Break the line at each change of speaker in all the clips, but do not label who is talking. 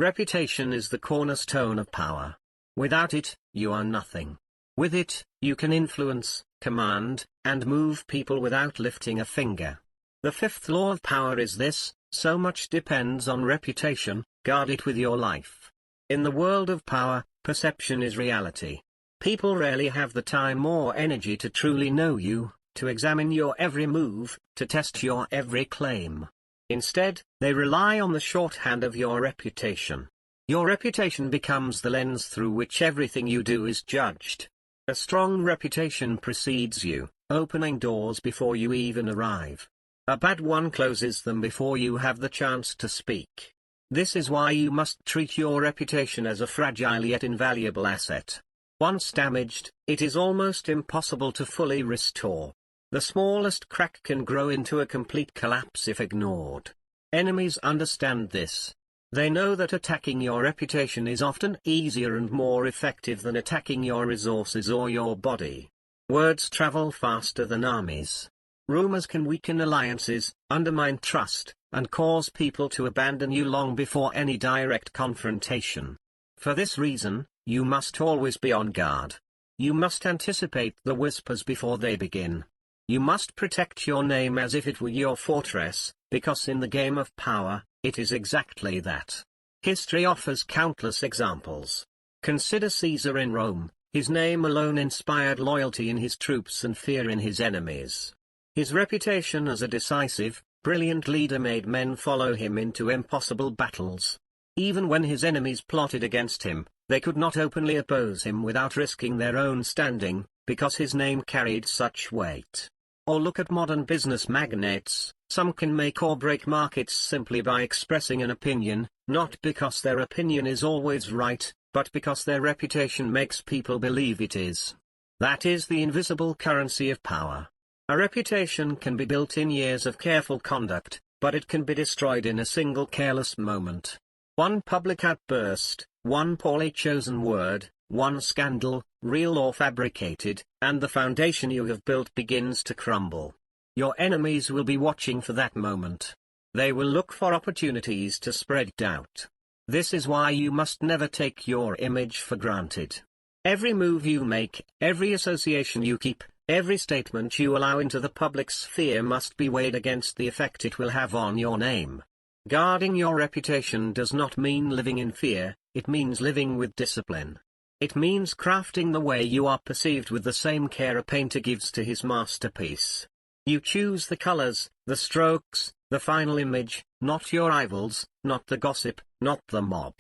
Reputation is the cornerstone of power. Without it, you are nothing. With it, you can influence, command, and move people without lifting a finger. The fifth law of power is this: so much depends on reputation, guard it with your life. In the world of power, perception is reality. People rarely have the time or energy to truly know you, to examine your every move, to test your every claim. Instead, they rely on the shorthand of your reputation. Your reputation becomes the lens through which everything you do is judged. A strong reputation precedes you, opening doors before you even arrive. A bad one closes them before you have the chance to speak. This is why you must treat your reputation as a fragile yet invaluable asset. Once damaged, it is almost impossible to fully restore. The smallest crack can grow into a complete collapse if ignored. Enemies understand this. They know that attacking your reputation is often easier and more effective than attacking your resources or your body. Words travel faster than armies. Rumors can weaken alliances, undermine trust, and cause people to abandon you long before any direct confrontation. For this reason, you must always be on guard. You must anticipate the whispers before they begin. You must protect your name as if it were your fortress, because in the game of power, it is exactly that. History offers countless examples. Consider Caesar in Rome. His name alone inspired loyalty in his troops and fear in his enemies. His reputation as a decisive, brilliant leader made men follow him into impossible battles. Even when his enemies plotted against him, they could not openly oppose him without risking their own standing, because his name carried such weight. Or look at modern business magnates. Some can make or break markets simply by expressing an opinion, not because their opinion is always right, but because their reputation makes people believe it is. That is the invisible currency of power. A reputation can be built in years of careful conduct, but it can be destroyed in a single careless moment. One public outburst, one poorly chosen word, one scandal, real or fabricated, and the foundation you have built begins to crumble. Your enemies will be watching for that moment. They will look for opportunities to spread doubt. This is why you must never take your image for granted. Every move you make, every association you keep, every statement you allow into the public sphere must be weighed against the effect it will have on your name. Guarding your reputation does not mean living in fear, it means living with discipline. It means crafting the way you are perceived with the same care a painter gives to his masterpiece. You choose the colors, the strokes, the final image, not your rivals, not the gossip, not the mob.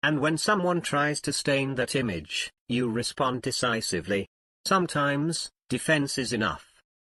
And when someone tries to stain that image, you respond decisively. Sometimes, defense is enough.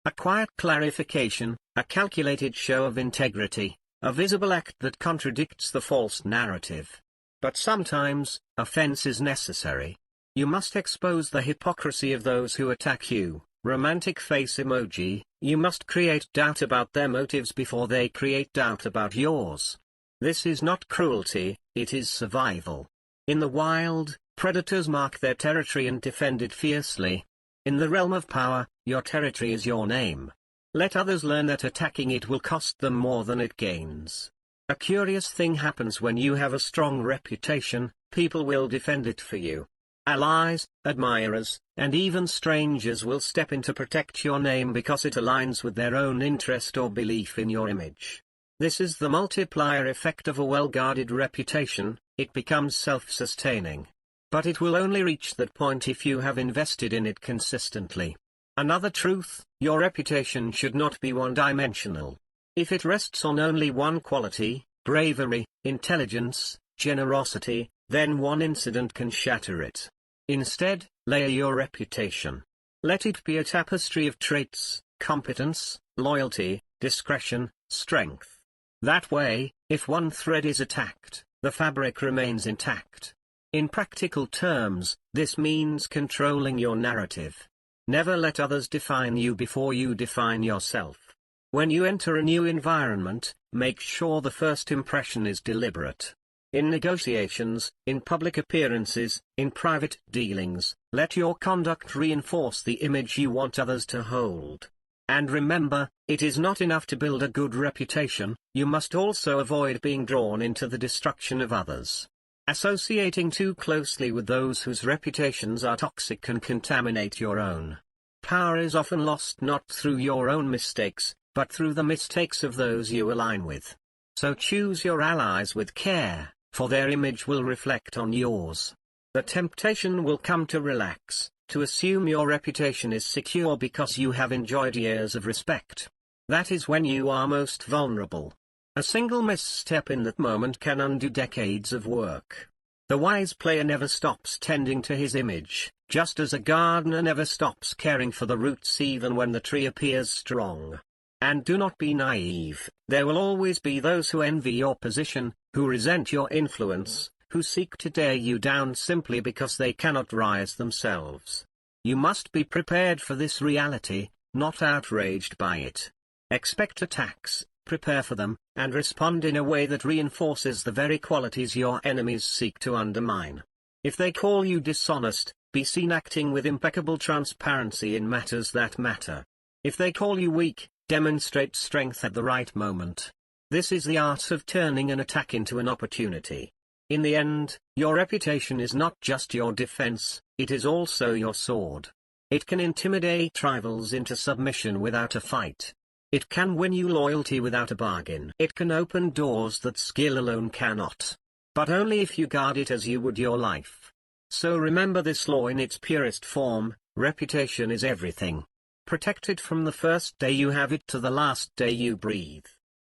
A quiet clarification, a calculated show of integrity, a visible act that contradicts the false narrative. But sometimes, offense is necessary. You must expose the hypocrisy of those who attack you. Romantic face emoji. You must create doubt about their motives before they create doubt about yours. This is not cruelty, it is survival. In the wild, predators mark their territory and defend it fiercely. In the realm of power, your territory is your name. Let others learn that attacking it will cost them more than it gains. A curious thing happens when you have a strong reputation: people will defend it for you. Allies, admirers, and even strangers will step in to protect your name because it aligns with their own interest or belief in your image. This is the multiplier effect of a well-guarded reputation. It becomes self-sustaining. But it will only reach that point if you have invested in it consistently. Another truth: your reputation should not be one-dimensional. If it rests on only one quality, bravery, intelligence, generosity, then one incident can shatter it. Instead, layer your reputation. Let it be a tapestry of traits: competence, loyalty, discretion, strength. That way, if one thread is attacked, the fabric remains intact. In practical terms, this means controlling your narrative. Never let others define you before you define yourself. When you enter a new environment, make sure the first impression is deliberate. In negotiations, in public appearances, in private dealings, let your conduct reinforce the image you want others to hold. And remember, it is not enough to build a good reputation, you must also avoid being drawn into the destruction of others. Associating too closely with those whose reputations are toxic can contaminate your own. Power is often lost not through your own mistakes, but through the mistakes of those you align with. So choose your allies with care, for their image will reflect on yours. The temptation will come to relax, to assume your reputation is secure because you have enjoyed years of respect. That is when you are most vulnerable. A single misstep in that moment can undo decades of work. The wise player never stops tending to his image, just as a gardener never stops caring for the roots even when the tree appears strong. And do not be naive, there will always be those who envy your position, who resent your influence, who seek to tear you down simply because they cannot rise themselves. You must be prepared for this reality, not outraged by it. Expect attacks, prepare for them, and respond in a way that reinforces the very qualities your enemies seek to undermine. If they call you dishonest, be seen acting with impeccable transparency in matters that matter. If they call you weak, demonstrate strength at the right moment. This is the art of turning an attack into an opportunity. In the end, your reputation is not just your defense, it is also your sword. It can intimidate rivals into submission without a fight. It can win you loyalty without a bargain. It can open doors that skill alone cannot. But only if you guard it as you would your life. So remember this law in its purest form: reputation is everything. Protect it from the first day you have it to the last day you breathe.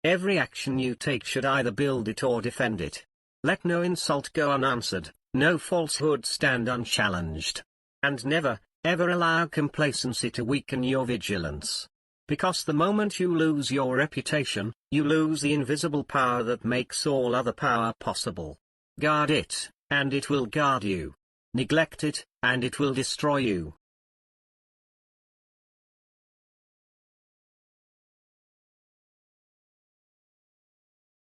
Every action you take should either build it or defend it. Let no insult go unanswered, no falsehood stand unchallenged. And never, ever allow complacency to weaken your vigilance. Because the moment you lose your reputation, you lose the invisible power that makes all other power possible. Guard it, and it will guard you. Neglect it, and it will destroy you.